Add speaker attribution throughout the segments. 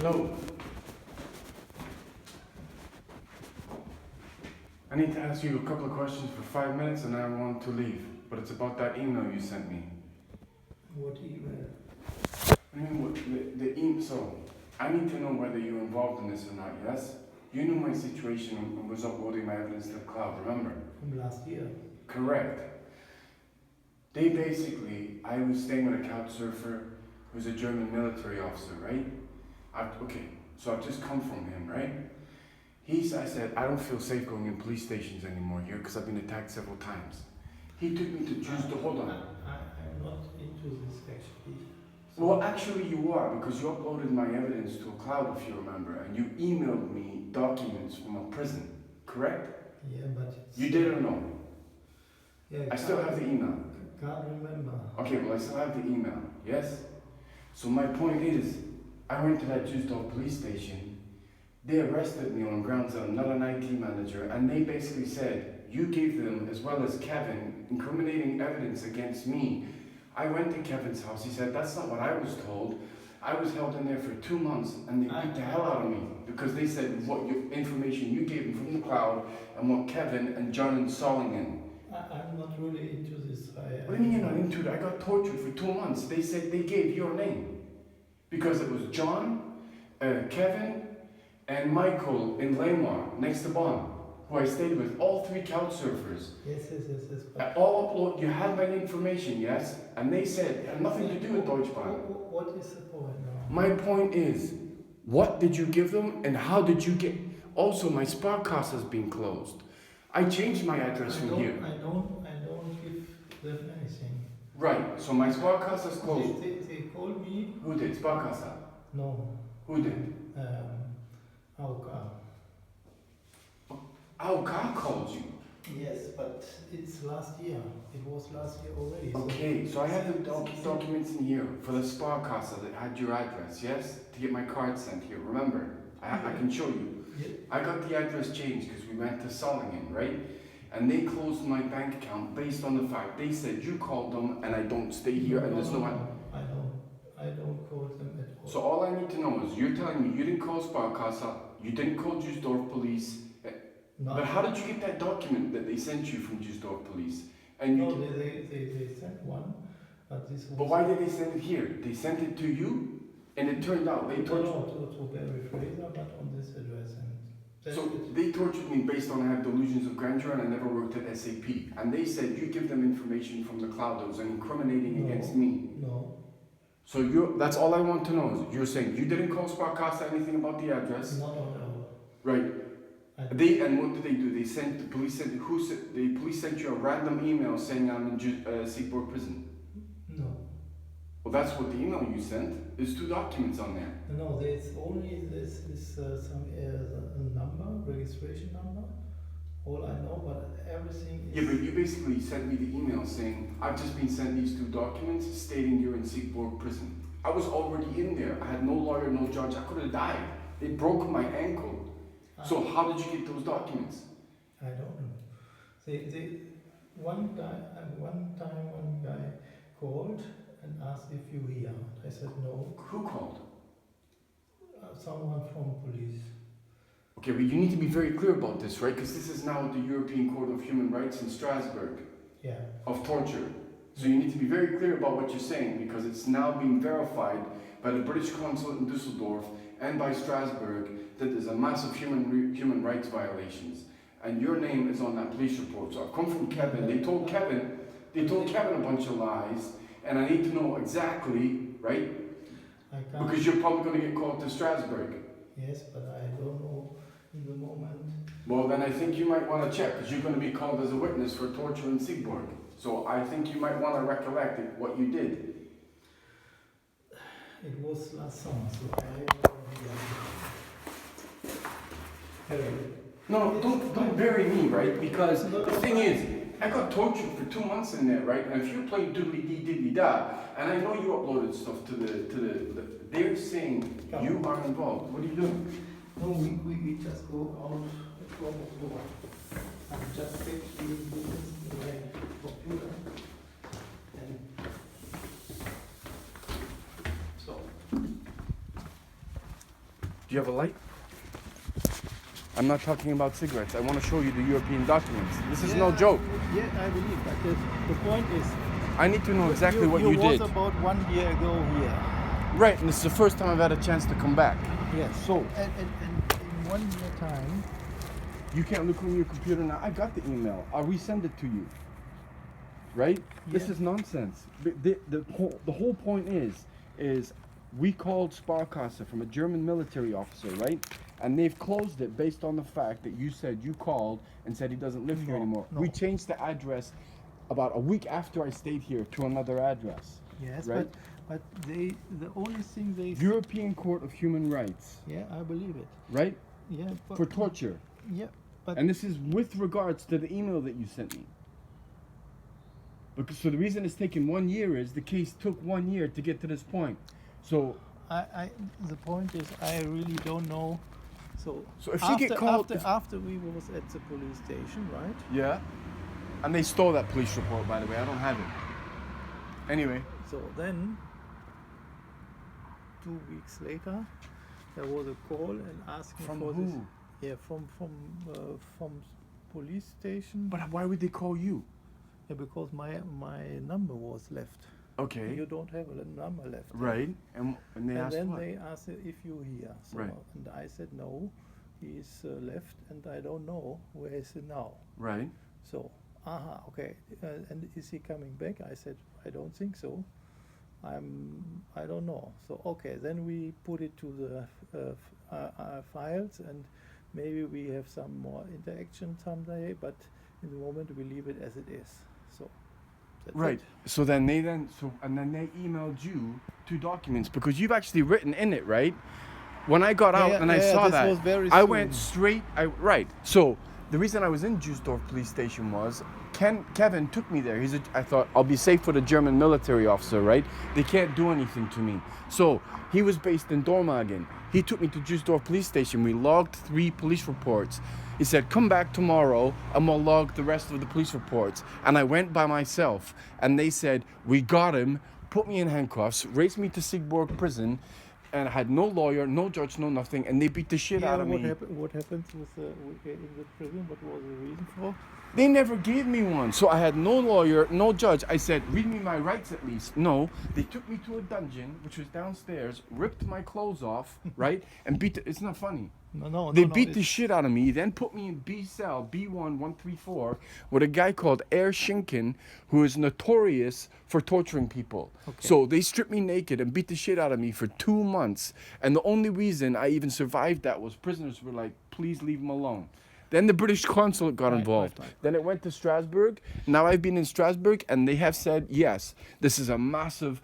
Speaker 1: Hello. I need to ask you a couple of questions for 5 minutes and I want to leave. But it's about that email you sent me.
Speaker 2: What email?
Speaker 1: I mean, the email. So, I need to know whether you're involved in this or not, yes? You knew my situation and was uploading my evidence to the cloud, remember?
Speaker 2: From last year.
Speaker 1: Correct. They basically, I was staying with a couch surfer who's a German military officer, right? So I've just come from him, right? I said, I don't feel safe going in police stations anymore here because I've been attacked several times. He took me to hold on.
Speaker 2: I'm not into this actually.
Speaker 1: So well, actually you are, because you uploaded my evidence to a cloud, if you remember, and you emailed me documents from a prison, correct?
Speaker 2: Yeah, but
Speaker 1: you did or no?
Speaker 2: Yeah,
Speaker 1: I still have the email.
Speaker 2: Can't remember.
Speaker 1: Okay, well I still have the email, yes? So my point is, I went to that Dusseldorf police station. They arrested me on grounds that I'm not an IT manager, and they basically said, you gave them, as well as Kevin, incriminating evidence against me. I went to Kevin's house, he said, that's not what I was told. I was held in there for 2 months, and they beat the hell out of me, because they said what information you gave them from the cloud, and what Kevin and John and Solingen.
Speaker 2: I'm not really into this.
Speaker 1: What do you mean you're not into it? I got tortured for 2 months. They said they gave your name. Because it was John, Kevin, and Michael in Lamar, next to Bonn, who I stayed with, all 3 couch surfers.
Speaker 2: Yes.
Speaker 1: All upload, you had my information, yes? And they said, it had nothing to do with Deutsche Bahn.
Speaker 2: What is the point now?
Speaker 1: My point is, what did you give them and how did you get... Also, my Sparkasse has been closed. I changed my address from here.
Speaker 2: I don't give them anything.
Speaker 1: Right, so my Sparkasse is closed.
Speaker 2: They called me.
Speaker 1: Who did? Sparkasse?
Speaker 2: No.
Speaker 1: Who did?
Speaker 2: AOK.
Speaker 1: AOK called you?
Speaker 2: Yes, but it's last year. It was last year already.
Speaker 1: Okay, so I have the documents in here for the Sparkasse that had your address, yes? To get my card sent here, remember? I can show you.
Speaker 2: Yeah.
Speaker 1: I got the address changed because we went to Solingen, right? And they closed my bank account based on the fact they said you called them and I don't stay here and there's no one.
Speaker 2: I don't call them at all.
Speaker 1: So all I need to know is you're telling me you didn't call Sparkasse, you didn't call Dusseldorf police.
Speaker 2: No.
Speaker 1: But how did you get that document that they sent you from Dusseldorf police?
Speaker 2: And no, they sent one, but this was...
Speaker 1: But why did they send it here? They sent it to you, and it turned out they tortured...
Speaker 2: No, to Barry Fraser, but on this address. And
Speaker 1: so they tortured me based on I have delusions of grandeur and I never worked at SAP. And they said you give them information from the cloud that was incriminating against me.
Speaker 2: No.
Speaker 1: So that's all I want to know is you're saying you didn't call Sparkasse anything about the address?
Speaker 2: No.
Speaker 1: Right. And what did they do? They sent the police sent you a random email saying I'm in Siegburg prison.
Speaker 2: No.
Speaker 1: Well, that's what the email you sent. There's 2 documents on there.
Speaker 2: No, there's only some number, registration number. All I know, but everything is...
Speaker 1: Yeah, but you basically sent me the email saying I've just been sent these 2 documents stating you're in Siegburg prison. I was already in there. I had no lawyer, no judge. I could have died. They broke my ankle. So how did you get those documents?
Speaker 2: I don't know. One guy called and asked if you here. I said no.
Speaker 1: Who called?
Speaker 2: Someone from police.
Speaker 1: Okay, but you need to be very clear about this, right? Because this is now the European Court of Human Rights in Strasbourg.
Speaker 2: Yeah. Of
Speaker 1: torture. So you need to be very clear about what you're saying because it's now being verified by the British consulate in Dusseldorf and by Strasbourg that there's a massive human rights violations. And your name is on that police report. So I've come from Kevin. They told Kevin a bunch of lies, and I need to know exactly, right?
Speaker 2: I can't.
Speaker 1: Because you're probably going to get called to Strasbourg.
Speaker 2: Yes, but I don't know in the moment.
Speaker 1: Well, then I think you might want to check, because you're going to be called as a witness for torture in Siegburg. So I think you might want to recollect what you did.
Speaker 2: It was last summer, so
Speaker 1: No, don't bury me, right? Because the thing is, I got tortured for 2 months in there, right? And if you're playing doodly-dee-diddly-da, and I know you uploaded stuff to the they're saying you are involved. What are you doing?
Speaker 2: No, we just go out from the door and just take the business in my computer. And so
Speaker 1: Do you have a light? I'm not talking about cigarettes. I want to show you the European documents. This is no joke.
Speaker 2: Yeah, I believe. But the point is,
Speaker 1: I need to know exactly what you
Speaker 2: was
Speaker 1: did.
Speaker 2: about 1 year ago here.
Speaker 1: Right, and this is the first time I've had a chance to come back.
Speaker 2: Yes.
Speaker 1: So,
Speaker 2: And in 1 year time,
Speaker 1: you can't look on your computer now. I got the email. I'll resend it to you. Right? This
Speaker 2: Yeah.
Speaker 1: is nonsense. The whole point is we called Sparkasse from a German military officer, right? And they've closed it based on the fact that you said you called and said he doesn't live here
Speaker 2: No,
Speaker 1: anymore.
Speaker 2: no.
Speaker 1: We changed the address about a week after I stayed here to another address.
Speaker 2: yes,
Speaker 1: Right.
Speaker 2: but the only thing they
Speaker 1: European Court of Human Rights,
Speaker 2: yeah, I believe it.
Speaker 1: right?
Speaker 2: Yeah, but,
Speaker 1: For torture.
Speaker 2: yeah, but
Speaker 1: And this is with regards to the email that you sent me. Because so the reason it's taken 1 year is the case took 1 year to get to this point. So
Speaker 2: the point is I really don't know. So
Speaker 1: if you get called-
Speaker 2: after we was at the police station, right?
Speaker 1: yeah, and they stole that police report, by the way. I don't have it. Anyway,
Speaker 2: So then 2 weeks later, there was a call and asking
Speaker 1: from
Speaker 2: for
Speaker 1: who?
Speaker 2: this. Yeah, from police station.
Speaker 1: But why would they call you?
Speaker 2: Yeah, because my number was left.
Speaker 1: Okay,
Speaker 2: You don't have a number left.
Speaker 1: right. And they
Speaker 2: And
Speaker 1: asked
Speaker 2: then
Speaker 1: what?
Speaker 2: they asked if you here. So,
Speaker 1: Right.
Speaker 2: and I said no, he's left, and I don't know where is he now.
Speaker 1: Right.
Speaker 2: So, okay. And is he coming back? I said I don't think so. I don't know. So okay, then we put it to the files, and maybe we have some more interaction someday. But in the moment, we leave it as it is. So. That's
Speaker 1: Right.
Speaker 2: it.
Speaker 1: So then they emailed you 2 documents because you've actually written in it, right? When I got out
Speaker 2: Yeah,
Speaker 1: and I
Speaker 2: yeah,
Speaker 1: saw
Speaker 2: this
Speaker 1: that,
Speaker 2: was very
Speaker 1: I
Speaker 2: soon.
Speaker 1: went straight. Right. So the reason I was in Duisdorf police station was Kevin took me there. I thought I'll be safe with a German military officer, right? They can't do anything to me. So he was based in Dormagen. He took me to Duisdorf police station. We logged 3 police reports. He said, come back tomorrow and we'll log the rest of the police reports. And I went by myself and they said, we got him, put me in handcuffs, raced me to Siegburg prison, and I had no lawyer, no judge, no nothing, and they beat the shit out of me.
Speaker 2: What happens in the prison? What was the reason for?
Speaker 1: They never gave me one. So I had no lawyer, no judge. I said, read me my rights at least. No, they took me to a dungeon, which was downstairs, ripped my clothes off, right? And it's not funny.
Speaker 2: No.
Speaker 1: They beat the shit out of me, then put me in B cell, B1, 134, with a guy called Air Schinken, who is notorious for torturing people.
Speaker 2: Okay.
Speaker 1: So they stripped me naked and beat the shit out of me for 2 months. And the only reason I even survived that was prisoners were like, please leave him alone. Then the British consulate got involved.
Speaker 2: Right.
Speaker 1: Then it went to Strasbourg. Now I've been in Strasbourg, and they have said, yes, this is a massive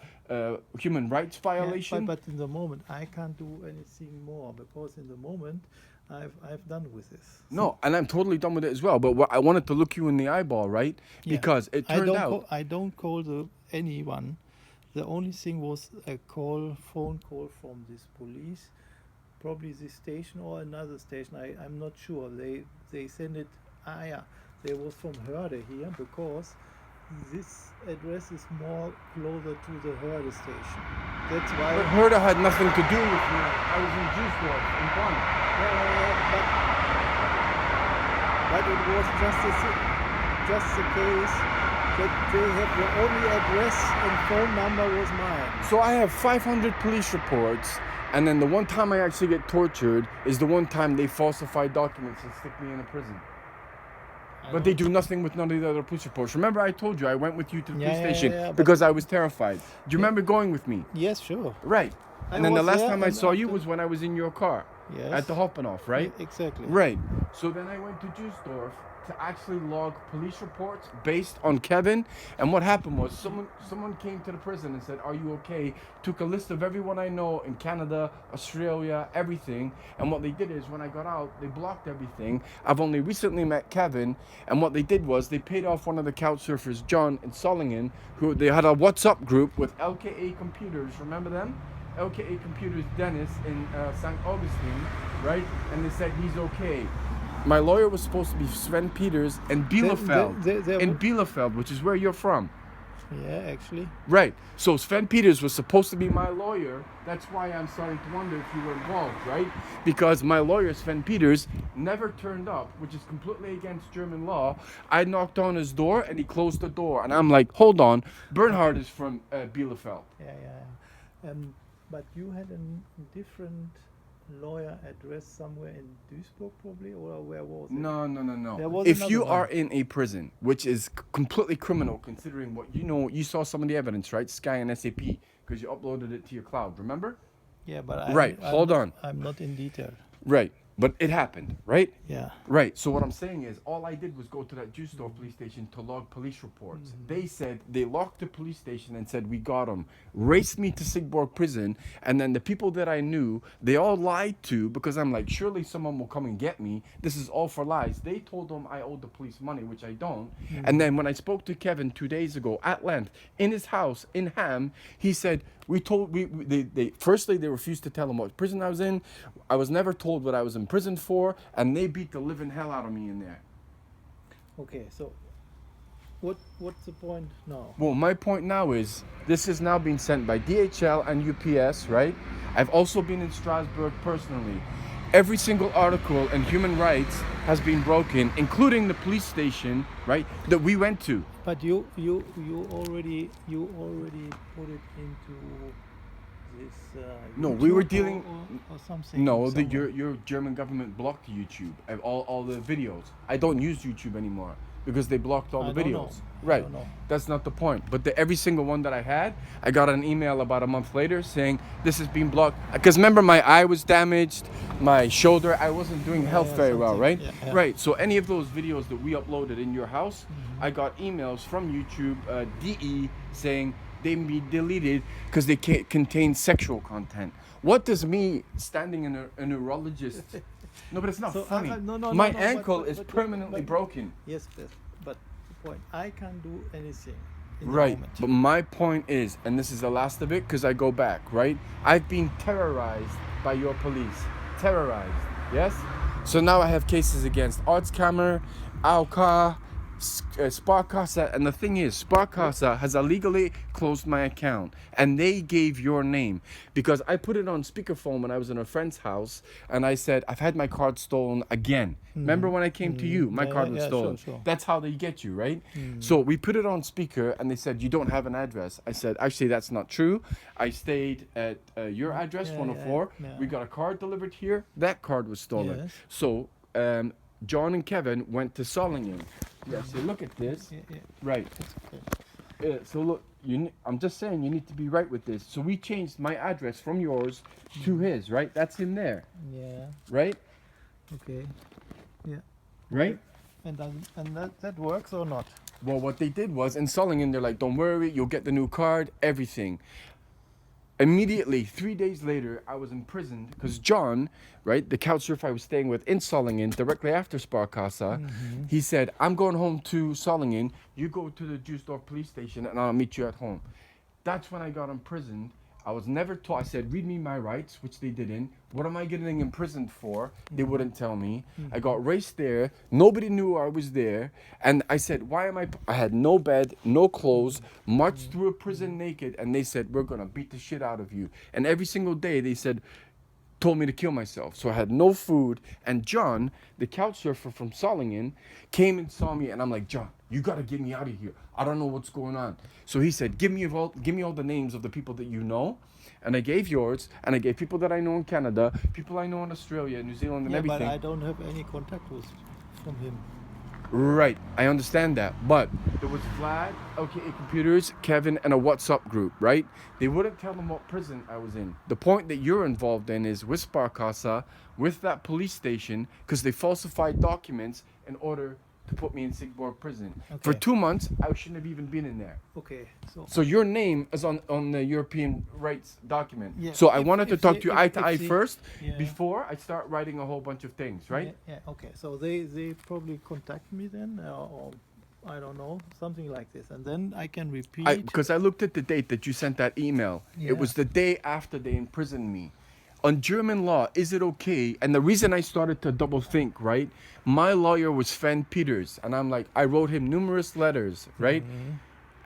Speaker 1: human rights violation.
Speaker 2: Yeah, but in the moment, I can't do anything more because in the moment, I've done with this.
Speaker 1: No, and I'm totally done with it as well. But I wanted to look you in the eyeball, right?
Speaker 2: Yeah.
Speaker 1: Because it turned out.
Speaker 2: I don't call anyone. The only thing was a phone call from this police, probably this station or another station. I'm not sure. They send it. They was from Herde here because this address is more closer to the Herde station. That's why.
Speaker 1: But Herder had nothing to do with me. I was in Duisdorf, in Bonn.
Speaker 2: But it was just the case that they have the only address and phone number was mine.
Speaker 1: So I have 500 police reports, and then the one time I actually get tortured is the one time they falsify documents and stick me in a prison. But they do nothing with none of the other police reports. Remember I told you I went with you to the police station because I was terrified. Do you remember going with me?
Speaker 2: Yes, sure.
Speaker 1: Right.
Speaker 2: I
Speaker 1: And then the
Speaker 2: was
Speaker 1: last
Speaker 2: there
Speaker 1: time I
Speaker 2: and
Speaker 1: saw you
Speaker 2: after-
Speaker 1: was when I was in your car
Speaker 2: Yes.
Speaker 1: at the Hoppenhof, right?
Speaker 2: Exactly.
Speaker 1: Right. So then I went to Duisdorf to actually log police reports based on Kevin. And what happened was someone came to the prison and said, are you okay? Took a list of everyone I know in Canada, Australia, everything. And what they did is when I got out, they blocked everything. I've only recently met Kevin. And what they did was they paid off one of the couch surfers, John, in Solingen, who they had a WhatsApp group with LKA Computers. Remember them? LKA Computers Dennis in St. Augustine, right? And they said he's okay. My lawyer was supposed to be Sven Peters in Bielefeld,
Speaker 2: they-
Speaker 1: in Bielefeld, which is where you're from.
Speaker 2: Yeah, actually.
Speaker 1: Right. So Sven Peters was supposed to be my lawyer. That's why I'm starting to wonder if you were involved, right? Because my lawyer, Sven Peters, never turned up, which is completely against German law. I knocked on his door and he closed the door. And I'm like, hold on, Bernhard is from Bielefeld.
Speaker 2: Yeah. But you had a different lawyer address somewhere in Duisburg, probably, or where was it?
Speaker 1: No.
Speaker 2: There was
Speaker 1: If
Speaker 2: another
Speaker 1: you
Speaker 2: one.
Speaker 1: are in a prison, which is completely criminal considering what you know, you saw some of the evidence, right? Sky and SAP, because you uploaded it to your cloud, remember?
Speaker 2: Yeah, but
Speaker 1: Hold on.
Speaker 2: I'm not in detail.
Speaker 1: Right. But it happened, right?
Speaker 2: Yeah.
Speaker 1: Right. So what I'm saying is, all I did was go to that Duisburg police station to log police reports. They said they locked the police station and said we got him, raced me to Sigborg prison, and then the people that I knew, they all lied to because I'm like, surely someone will come and get me. This is all for lies. They told them I owed the police money, which I don't. And then when I spoke to Kevin 2 days ago at length in his house in Ham, he said firstly they refused to tell him what prison I was in. I was never told what I was in prison for, and they beat the living hell out of me in there.
Speaker 2: Okay, so what's the point now?
Speaker 1: Well, my point now is this is now being sent by DHL and UPS, right? I've also been in Strasbourg personally. Every single article in human rights has been broken, including the police station, right, that we went to.
Speaker 2: But you already put it into this.
Speaker 1: No, we were
Speaker 2: YouTube
Speaker 1: dealing.
Speaker 2: or something.
Speaker 1: No,
Speaker 2: somewhere.
Speaker 1: your German government blocked YouTube, all the videos. I don't use YouTube anymore because they blocked all the
Speaker 2: I don't
Speaker 1: videos.
Speaker 2: know.
Speaker 1: Right.
Speaker 2: I don't know.
Speaker 1: That's not the point. But every single one that I had, I got an email about a month later saying this has been blocked. Because remember, my eye was damaged, my shoulder, I wasn't doing health very well,
Speaker 2: something.
Speaker 1: right?
Speaker 2: Yeah.
Speaker 1: Right. So any of those videos that we uploaded in your house, I got emails from YouTube, DE, saying they be deleted because they can't contain sexual content. What does me standing in a neurologist? No, but it's not
Speaker 2: So,
Speaker 1: funny.
Speaker 2: no,
Speaker 1: My
Speaker 2: but-
Speaker 1: ankle
Speaker 2: but-
Speaker 1: is
Speaker 2: but-
Speaker 1: permanently
Speaker 2: but-
Speaker 1: broken.
Speaker 2: Yes, but the point, I can't do anything. In the
Speaker 1: Right,
Speaker 2: moment.
Speaker 1: but my point is, and this is the last of it because I go back, right? I've been terrorized by your police. Terrorized, yes? So now I have cases against Ortskammer, AOK, Sparkasse, and the thing is, Sparkasse has illegally closed my account, and they gave your name because I put it on speakerphone when I was in a friend's house, and I said, I've had my card stolen again. Remember when I came to you, my card was stolen.
Speaker 2: Sure.
Speaker 1: That's how they get you, right? So we put it on speaker, and they said, you don't have an address. I said, actually, that's not true. I stayed at your address, 104.
Speaker 2: yeah.
Speaker 1: We got a card delivered here. That card was stolen.
Speaker 2: Yes.
Speaker 1: So John and Kevin went to Solingen. Yeah, so look at this.
Speaker 2: Yeah.
Speaker 1: Right.
Speaker 2: Okay.
Speaker 1: So look, I'm just saying you need to be right with this. So we changed my address from yours to his, right? That's him there,
Speaker 2: Yeah.
Speaker 1: right?
Speaker 2: Okay. Yeah.
Speaker 1: Right?
Speaker 2: And that works or not?
Speaker 1: Well, what they did was in Solingen, they're like, don't worry, you'll get the new card, everything. Immediately, 3 days later, I was imprisoned because John, right, the couch surfer I was staying with in Solingen, directly after Sparkasse, he said, I'm going home to Solingen. You go to the Duisburg police station and I'll meet you at home. That's when I got imprisoned. I was never taught. I said, read me my rights, which they didn't. What am I getting imprisoned for? They wouldn't tell me. I got raced there. Nobody knew I was there. And I said, why am I had no bed, no clothes, marched through a prison naked. And they said, we're going to beat the shit out of you. And every single day they said, told me to kill myself. So I had no food. And John, the couch surfer from Solingen, came and saw me. And I'm like, John, you got to get me out of here. I don't know what's going on. So he said, give me all the names of the people that you know. And I gave yours, and I gave people that I know in Canada, people I know in Australia, New Zealand, and
Speaker 2: Yeah,
Speaker 1: everything.
Speaker 2: but I don't have any contact from him.
Speaker 1: Right, I understand that. But there was Vlad, LKA Computers, Kevin, and a WhatsApp group, right? They wouldn't tell them what prison I was in. The point that you're involved in is with Sparkasse, with that police station, because they falsified documents in order to put me in Sigborg prison. For
Speaker 2: Okay.
Speaker 1: 2 months, I shouldn't have even been in there.
Speaker 2: Okay,
Speaker 1: So your name is on the European rights document.
Speaker 2: Yeah,
Speaker 1: So I
Speaker 2: if-
Speaker 1: wanted to
Speaker 2: if
Speaker 1: talk
Speaker 2: they-
Speaker 1: to you
Speaker 2: if-
Speaker 1: eye to
Speaker 2: if
Speaker 1: eye
Speaker 2: they-
Speaker 1: first
Speaker 2: yeah.
Speaker 1: before I start writing a whole bunch of things, right?
Speaker 2: Yeah. Okay. So they probably contact me then, or I don't know, something like this, and then I can repeat.
Speaker 1: Because I looked at the date that you sent that email.
Speaker 2: Yeah.
Speaker 1: It was the day after they imprisoned me. On German law, is it okay? And the reason I started to double think, right? My lawyer was Sven Peters, and I'm like, I wrote him numerous letters, right?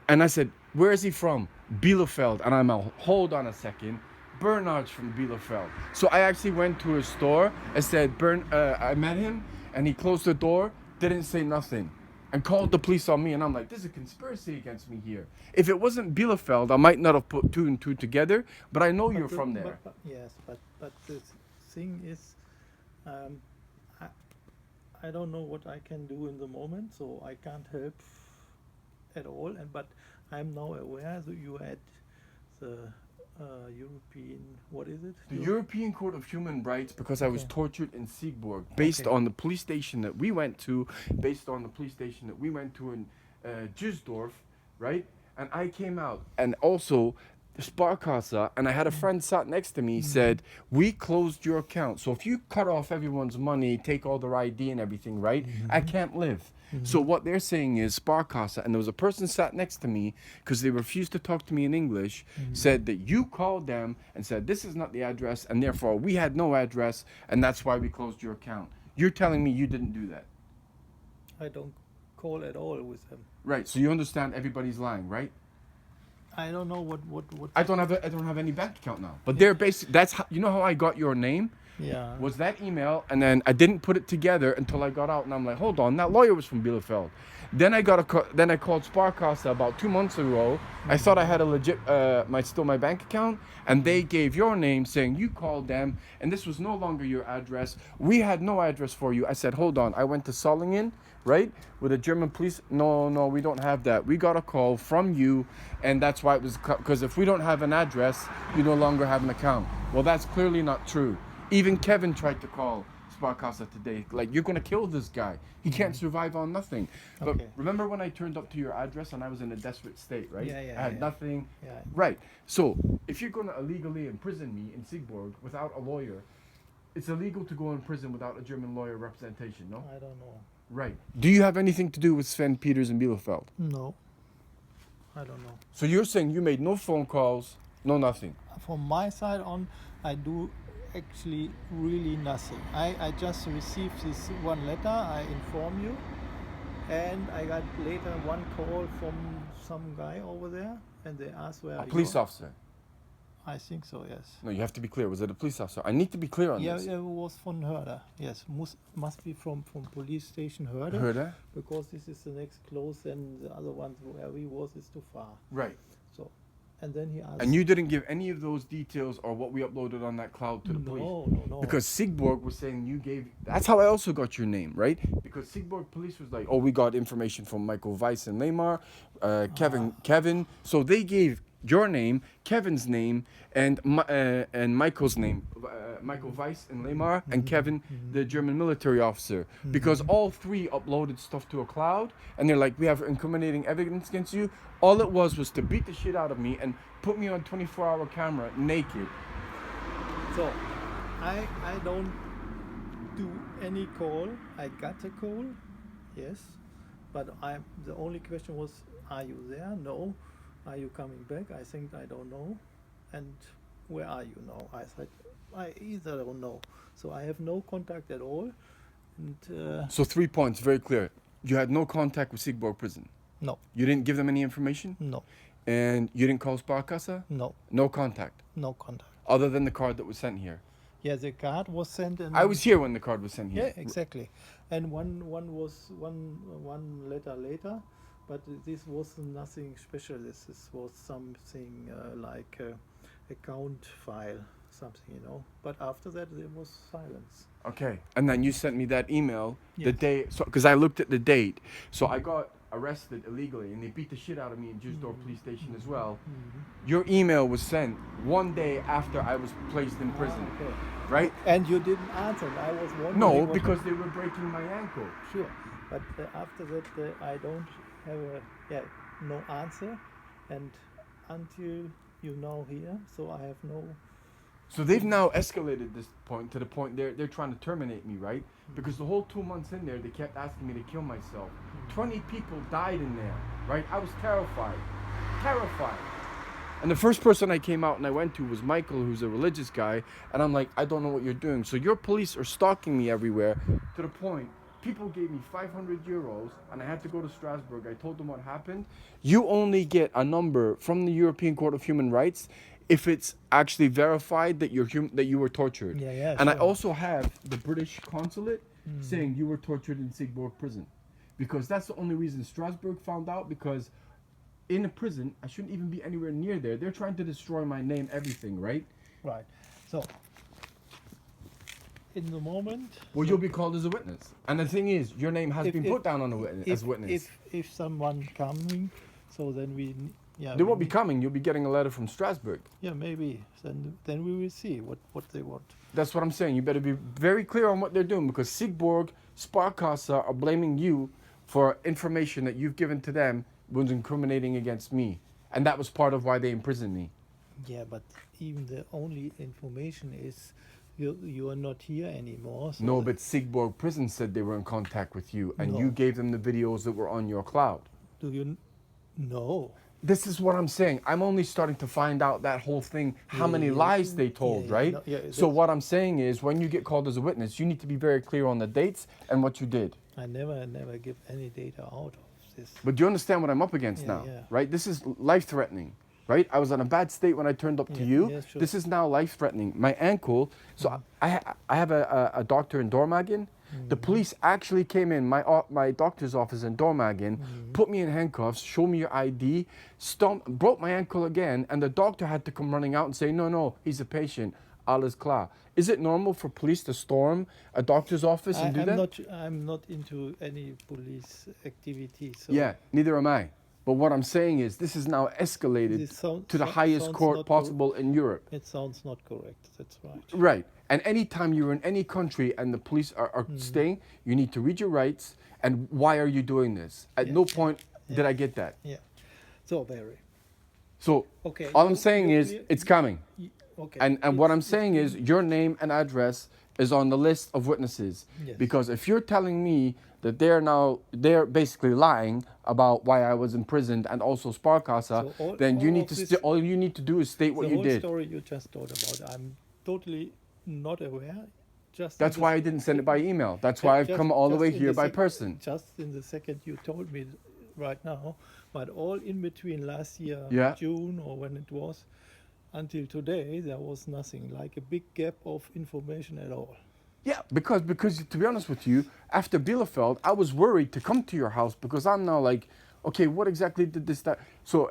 Speaker 1: And I said, where is he from? Bielefeld. And I'm like, hold on a second. Bernhard's from Bielefeld. So I actually went to his store and said, I met him, and he closed the door, didn't say nothing, and called the police on me. And I'm like, there's a conspiracy against me here. If it wasn't Bielefeld, I might not have put two and two together, but I know you're from there.
Speaker 2: Yes, but the thing is, I don't know what I can do in the moment, so I can't help at all. But I'm now aware that you had the European, what is it?
Speaker 1: The European Court of Human Rights, because I was tortured in Siegburg, based on the police station that we went to, in Düsseldorf, right? And I came out, and also Sparkasse, and I had a friend sat next to me, said, we closed your account. So if you cut off everyone's money, take all their ID and everything, right? I can't live. So what they're saying is Sparkasse, and there was a person sat next to me because they refused to talk to me in English, said that you called them and said this is not the address, and therefore we had no address, and that's why we closed your account. You're telling me you didn't do that?
Speaker 2: I don't call at all with them.
Speaker 1: Right. So you understand everybody's lying, right?
Speaker 2: I don't know what.
Speaker 1: I don't have any bank account now. But they're basically, that's how, you know how I got your name?
Speaker 2: Yeah.
Speaker 1: Was that email, and then I didn't put it together until I got out, and I'm like, hold on, that lawyer was from Bielefeld. Then I called Sparkasse about 2 months ago. I thought I had a legit my bank account, and they gave your name saying you called them, and this was no longer your address. We had no address for you. I said, hold on. I went to Solingen, right, with the German police. No, we don't have that. We got a call from you, and that's why it was, because if we don't have an address, you no longer have an account. Well, that's clearly not true. Even Kevin tried to call Sparkasse today. Like, you're going to kill this guy. He can't survive on nothing. But remember when I turned up to your address and I was in a desperate state, right? I had nothing.
Speaker 2: Yeah.
Speaker 1: Right. So, if you're going to illegally imprison me in Siegburg without a lawyer, it's illegal to go in prison without a German lawyer representation, no?
Speaker 2: I don't know.
Speaker 1: Right. Do you have anything to do with Sven Peters and Bielefeld?
Speaker 2: No. I don't know.
Speaker 1: So you're saying you made no phone calls, no nothing?
Speaker 2: From my side on, I do actually really nothing. I just received this one letter, I inform you, and I got later one call from some guy over there, and they asked where
Speaker 1: a police officer?
Speaker 2: I think so, yes.
Speaker 1: No, you have to be clear. Was it a police officer? I need to be clear on this.
Speaker 2: Yeah, it was from Hörder. Yes, must be from police station Hörder.
Speaker 1: Hörder?
Speaker 2: Because this is the next close, and the other ones where we was is too far.
Speaker 1: Right.
Speaker 2: So, and then he asked.
Speaker 1: And you didn't give any of those details or what we uploaded on that cloud to the police?
Speaker 2: No.
Speaker 1: Because Siegburg was saying you gave. That's how I also got your name, right? Because Siegburg police was like, oh, we got information from Michael Weiss and Lemar, Kevin. So they gave your name, Kevin's name, and Michael's name, Michael Weiss and Lemar, and Kevin, the German military officer, because all three uploaded stuff to a cloud, and they're like, we have incriminating evidence against you. All it was to beat the shit out of me and put me on 24-hour camera naked.
Speaker 2: So, I don't do any call. I got a call, yes, but the only question was, are you there? No. Are you coming back? I think I don't know. And where are you now? I said, I either don't know. So I have no contact at all. And
Speaker 1: so 3 points, very clear. You had no contact with Siegburg prison?
Speaker 2: No.
Speaker 1: You didn't give them any information?
Speaker 2: No.
Speaker 1: And you didn't call Sparkasse?
Speaker 2: No.
Speaker 1: No contact?
Speaker 2: No contact.
Speaker 1: Other than the card that was sent here?
Speaker 2: Yeah, the card was sent. And
Speaker 1: I was here when the card was sent here.
Speaker 2: Yeah, exactly. And one letter later. But this was nothing special. This was something like account file, something, you know. But after that, there was silence.
Speaker 1: Okay. And then you sent me that email the day, so because I looked at the date. So I got arrested illegally, and they beat the shit out of me in Düsseldorf police station as well. Your email was sent 1 day after I was placed in prison, right?
Speaker 2: And you didn't answer. I was wondering.
Speaker 1: No, because they were breaking my ankle.
Speaker 2: Sure. But after that, I don't have no answer, and until you know here, so I have no.
Speaker 1: So they've now escalated this point to the point they're trying to terminate me, right? Because the whole 2 months in there, they kept asking me to kill myself. 20 people died in there, right? I was terrified. And the first person I came out and I went to was Michael, who's a religious guy, and I'm like, I don't know what you're doing. So your police are stalking me everywhere to the point People gave me 500 euros and I had to go to Strasbourg. I told them what happened. You only get a number from the European Court of Human Rights if it's actually verified that that you were tortured.
Speaker 2: Yeah,
Speaker 1: and I
Speaker 2: sure.
Speaker 1: also have the British consulate saying you were tortured in Siegburg prison. Because that's the only reason Strasbourg found out, because in a prison, I shouldn't even be anywhere near there. They're trying to destroy my name, everything, right?
Speaker 2: Right. So, in the moment...
Speaker 1: Well, you'll be called as a witness. And the thing is, your name has been put down on as witness.
Speaker 2: If someone coming, so then we... Yeah,
Speaker 1: They won't be coming. You'll be getting a letter from Strasbourg.
Speaker 2: Yeah, maybe. Then we will see what they want.
Speaker 1: That's what I'm saying. You better be very clear on what they're doing, because Siegburg, Sparkasse are blaming you for information that you've given to them was incriminating against me. And that was part of why they imprisoned me.
Speaker 2: Yeah, but even the only information is you are not here anymore. So
Speaker 1: No, but Siegburg prison said they were in contact with you, and
Speaker 2: No.
Speaker 1: you gave them the videos that were on your cloud.
Speaker 2: Do you... No.
Speaker 1: This is what I'm saying. I'm only starting to find out that whole thing, how many lies they told, right?
Speaker 2: No, yeah,
Speaker 1: So what I'm saying is, when you get called as a witness, you need to be very clear on the dates and what you did.
Speaker 2: I never give any data out of this.
Speaker 1: But do you understand what I'm up against
Speaker 2: Yeah,
Speaker 1: now,
Speaker 2: yeah.
Speaker 1: right? This is life-threatening, right? I was in a bad state when I turned up to you.
Speaker 2: Yeah, sure.
Speaker 1: This is now life-threatening. My ankle, so I have a doctor in Dortmund. The police actually came in my doctor's office in Dortmund, put me in handcuffs, showed me your ID, broke my ankle again, and the doctor had to come running out and say, no, he's a patient, alles klar. Is it normal for police to storm a doctor's office and do that?
Speaker 2: I'm not into any police activity. So
Speaker 1: Yeah, neither am I. But what I'm saying is, this is now escalated to the highest court possible in Europe.
Speaker 2: It sounds not correct. That's right.
Speaker 1: Right. And anytime you're in any country and the police are staying, you need to read your rights. And why are you doing this? At no point did I get that.
Speaker 2: Yeah. So, Barry.
Speaker 1: So
Speaker 2: Okay.
Speaker 1: all I'm saying is, it's coming.
Speaker 2: Okay.
Speaker 1: And what I'm saying is, your name and address is on the list of witnesses.
Speaker 2: Yes.
Speaker 1: Because if you're telling me that they're basically lying about why I was imprisoned and also Sparkasse,
Speaker 2: So
Speaker 1: then you
Speaker 2: all
Speaker 1: need
Speaker 2: of
Speaker 1: to
Speaker 2: this-
Speaker 1: all you need to do is state what
Speaker 2: the
Speaker 1: you
Speaker 2: whole
Speaker 1: did.
Speaker 2: story you just told about, I'm totally not aware. Just
Speaker 1: That's
Speaker 2: in
Speaker 1: why
Speaker 2: the
Speaker 1: I didn't send it by email. That's why I've come all the way
Speaker 2: in
Speaker 1: here by
Speaker 2: sec-
Speaker 1: person.
Speaker 2: Just in the second you told me right now, but all in between last year,
Speaker 1: Yeah.
Speaker 2: June or when it was, until today, there was nothing, like a big gap of information at all.
Speaker 1: Yeah, because to be honest with you, after Bielefeld, I was worried to come to your house because I'm now like, okay, what exactly did this that? So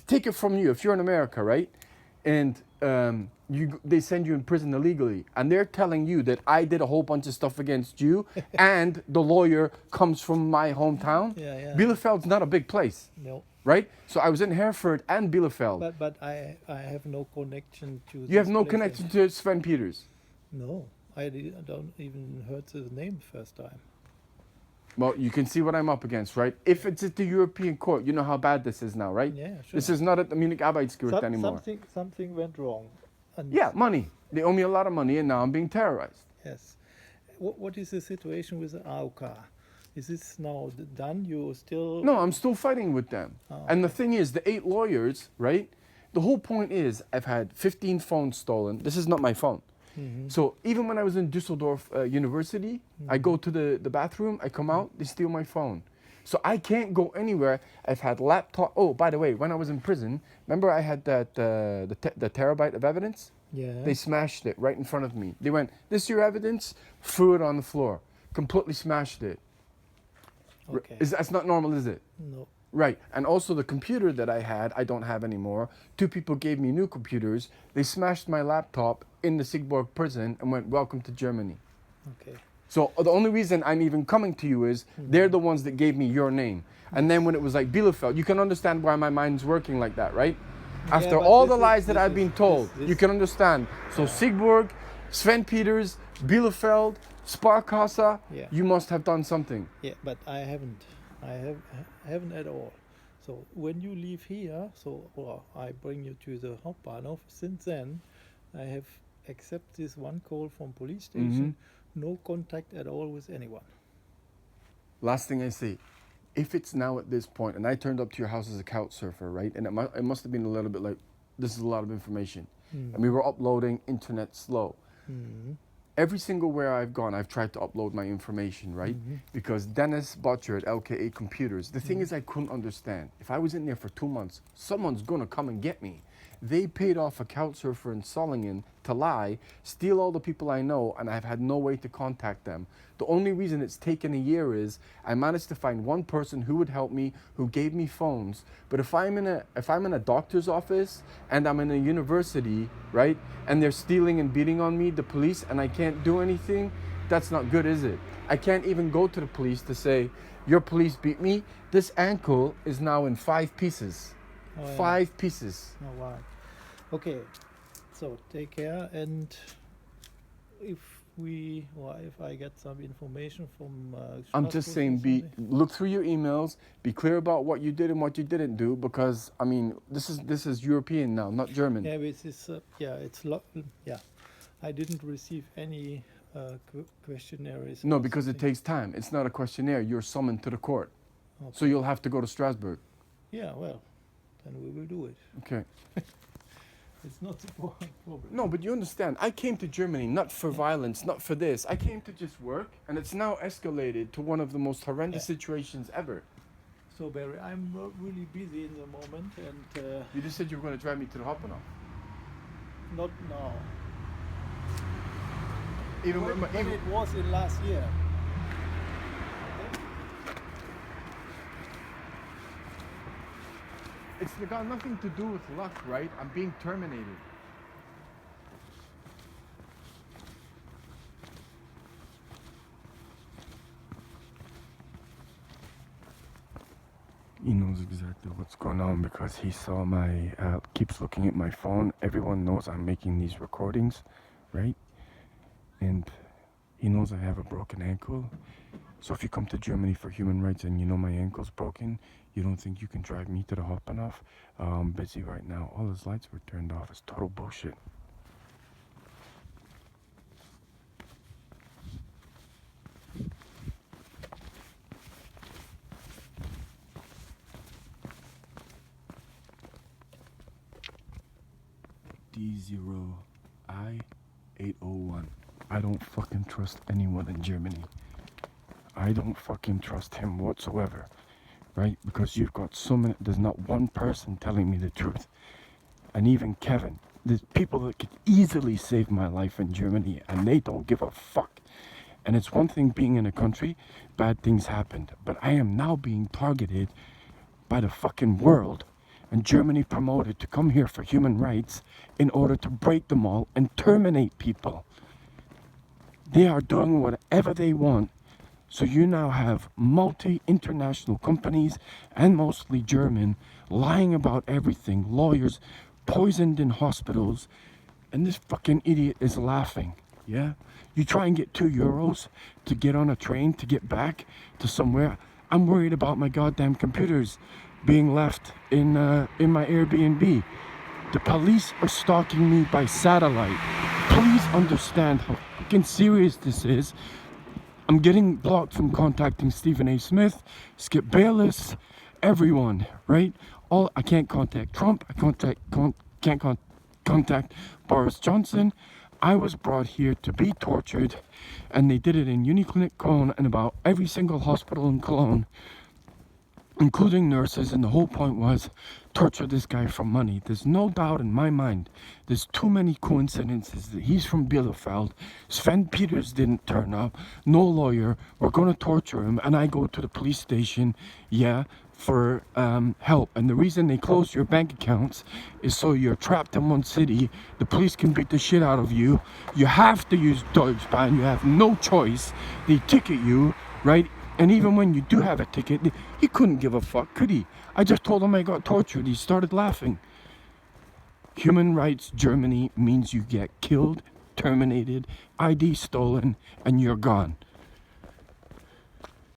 Speaker 1: take it from you. If you're in America, right, and they send you in prison illegally, and they're telling you that I did a whole bunch of stuff against you, and the lawyer comes from my hometown.
Speaker 2: Yeah, yeah.
Speaker 1: Bielefeld's not a big place,
Speaker 2: No,
Speaker 1: right? So I was in Hereford and Bielefeld.
Speaker 2: but I have no connection to.
Speaker 1: You have
Speaker 2: this
Speaker 1: no
Speaker 2: place.
Speaker 1: connection to Sven Peters.
Speaker 2: No, I don't even heard the name first time.
Speaker 1: Well, you can see what I'm up against, right? If it's at the European Court, you know how bad this is now, right?
Speaker 2: Yeah, sure.
Speaker 1: This is not at the Munich Arbeitsgericht anymore.
Speaker 2: Something went wrong. And
Speaker 1: Yeah, money. They owe me a lot of money, and now I'm being terrorized.
Speaker 2: Yes. What is the situation with the AOK? Is this now done? You still...
Speaker 1: No, I'm still fighting with them.
Speaker 2: Oh,
Speaker 1: And the thing is, the 8 lawyers, right? The whole point is, I've had 15 phones stolen. This is not my phone.
Speaker 2: Mhm.
Speaker 1: So even when I was in Düsseldorf University, I go to the bathroom, I come out, they steal my phone. So I can't go anywhere. I've had laptop. Oh, by the way, when I was in prison, remember I had that the terabyte of evidence?
Speaker 2: Yeah.
Speaker 1: They smashed it right in front of me. They went, "This is your evidence," threw it on the floor, completely smashed it.
Speaker 2: Okay.
Speaker 1: That's not normal, is it?
Speaker 2: No.
Speaker 1: Right. And also the computer that I had, I don't have anymore. 2 people gave me new computers. They smashed my laptop in the Siegburg prison and went, "Welcome to Germany."
Speaker 2: Okay.
Speaker 1: So the only reason I'm even coming to you is they're the ones that gave me your name. And then when it was like Bielefeld, you can understand why my mind's working like that, right? After
Speaker 2: but
Speaker 1: all
Speaker 2: this
Speaker 1: the
Speaker 2: is-
Speaker 1: lies that
Speaker 2: this
Speaker 1: I've
Speaker 2: is-
Speaker 1: been told,
Speaker 2: this-
Speaker 1: you can understand. So Siegburg, Sven Peters, Bielefeld, Sparkasse,
Speaker 2: Yeah.
Speaker 1: you must have done something.
Speaker 2: Yeah, but I haven't. I haven't at all. So when you leave here, or I bring you to the Hauptbahnhof, since then I have, except this one call from police station, no contact at all with anyone.
Speaker 1: Last thing I say, if it's now at this point, and I turned up to your house as a couch surfer, right? And it must have been a little bit like, this is a lot of information. And we were uploading internet slow.
Speaker 2: Mhm.
Speaker 1: every single where I've gone, I've tried to upload my information, right? Because Dennis Butcher at LKA Computers, the thing is I couldn't understand. If I was in there for 2 months, someone's gonna come and get me. They paid off a couch surfer in Solingen to lie, steal all the people I know, and I've had no way to contact them. The only reason it's taken a year is I managed to find one person who would help me, who gave me phones. But if I'm in a doctor's office and I'm in a university, right, and they're stealing and beating on me, the police, and I can't do anything, that's not good, is it? I can't even go to the police to say, your police beat me. This ankle is now in 5 pieces.
Speaker 2: Oh, yeah.
Speaker 1: 5 pieces.
Speaker 2: Oh, wow. Okay, so take care, and if I get some information from
Speaker 1: I'm just
Speaker 2: Strasbourg
Speaker 1: saying,
Speaker 2: or something.
Speaker 1: look through your emails, be clear about what you did and what you didn't do, because I mean, this is European now, not German.
Speaker 2: Yeah, this is I didn't receive any questionnaires.
Speaker 1: No,
Speaker 2: or
Speaker 1: because it
Speaker 2: something.
Speaker 1: takes time. It's not a questionnaire. You're summoned to the court,
Speaker 2: Okay.
Speaker 1: so you'll have to go to Strasbourg.
Speaker 2: Yeah, well, then we will do it.
Speaker 1: Okay.
Speaker 2: It's not a problem.
Speaker 1: No, but you understand. I came to Germany not for violence, not for this. I came to just work, and it's now escalated to one of the most horrendous situations ever.
Speaker 2: So Barry, I'm really busy in the moment, and
Speaker 1: You just said you were going to drive me to the Hauptbahnhof.
Speaker 2: not now.
Speaker 1: Even
Speaker 2: When it was in last year.
Speaker 1: it's got nothing to do with luck, right? I'm being terminated. He knows exactly what's going on because he saw my, keeps looking at my phone. Everyone knows I'm making these recordings, right? And he knows I have a broken ankle. So if you come to Germany for human rights and you know my ankle's broken, you don't think you can drive me to the Hauptbahnhof? I'm busy right now. All his lights were turned off. It's total bullshit. D0I801. I don't fucking trust anyone in Germany. I don't fucking trust him whatsoever, right? Because you've got so many, there's not one person telling me the truth. And even Kevin, there's people that could easily save my life in Germany and they don't give a fuck. And it's one thing being in a country, bad things happened, but I am now being targeted by the fucking world. And Germany promoted to come here for human rights in order to break them all and terminate people. They are doing whatever they want. So you now have multi-international companies, and mostly German, lying about everything. Lawyers poisoned in hospitals, and this fucking idiot is laughing, yeah? You try and get €2 to get on a train to get back to somewhere. I'm worried about my goddamn computers being left in my Airbnb. The police are stalking me by satellite. Please understand how fucking serious this is. I'm getting blocked from contacting Stephen A. Smith, Skip Bayless, everyone, right? I can't contact Trump. I can't contact Boris Johnson. I was brought here to be tortured, and they did it in Uniclinic Cologne and about every single hospital in Cologne, including nurses, and the whole point was torture this guy for money. There's no doubt in my mind, there's too many coincidences that he's from Bielefeld, Sven Peters didn't turn up, no lawyer, we're going to torture him, and I go to the police station, for help. And the reason they close your bank accounts is so you're trapped in one city, the police can beat the shit out of you, you have to use Deutschbahn, you have no choice, they ticket you, right? And even when you do have a ticket, he couldn't give a fuck, could he? I just told him I got tortured. He started laughing. Human rights Germany means you get killed, terminated, ID stolen, and you're gone.